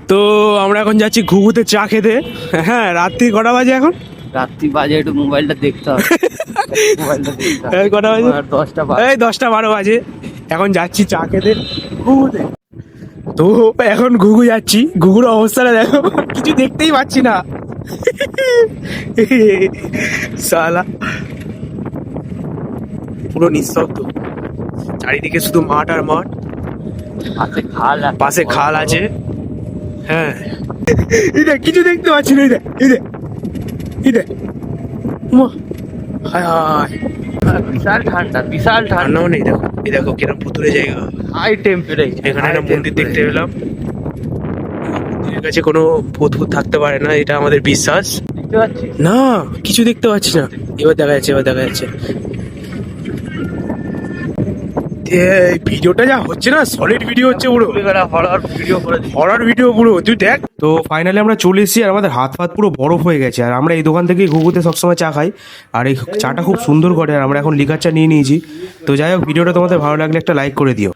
তো আমরা এখন যাচ্ছি ঘুঘুতে চা খেতে। হ্যাঁ, রাত্রি কটা বাজে এখন? রাত্রি বাজে, একটু মোবাইলটা দেখতে হবে। মোবাইলটা দেখতে হবে। এই কটা বাজে? আর 10টা বাজে। এই 10টা 12 বাজে। এখন যাচ্ছি চা খেতে ঘুঘুতে। তো এখন ঘুঘু যাচ্ছি, ঘুঘুর অবস্থাটা দেখো, কিছু দেখতেই পাচ্ছি না। সালা পুরো নিঃশব্দ, চারিদিকে শুধু মাঠ আর মাঠ, পাশে খাল আছে। পাশে খাল আছে। হ্যাঁ, এটা কিছু দেখতে পাচ্ছি না। এটা উমা, হায় হায়, বিশাল ঠান্ডা, বিশাল ঠান্ডা। ঠান্ডাও নেই। দেখো, এই দেখো কিরম ভুতুরে জায়গা। High temperature. এখানে একটা মন্দির দেখতে পেলাম। মন্দিরের কাছে কোনো ভূত ভূত থাকতে পারে না, এটা আমাদের বিশ্বাস। দেখতে পাচ্ছিস? না, কিছু দেখতে পাচ্ছি না। এবার দেখা যাচ্ছে, এবার দেখা যাচ্ছে। এই ভিডিওটা যা হচ্ছে না, সলিড ভিডিও হচ্ছে পুরো, হরর ভিডিও করে দিই। হরর ভিডিও পুরো, তুই দেখ। তো ফাইনালি আমরা চলে এসেছি, আর আমাদের হাত ফাত পুরো বরফ হয়ে গেছে। আর আমরা এই দোকান থেকে ঘুঘুতে সবসময় চা খাই, আর এই চাটা খুব সুন্দর করে। আর আমরা এখন লিকার চা নিয়ে নিয়েছি। তো যাই হোক, ভিডিওটা তোমাদের ভালো লাগলে একটা লাইক করে দিও।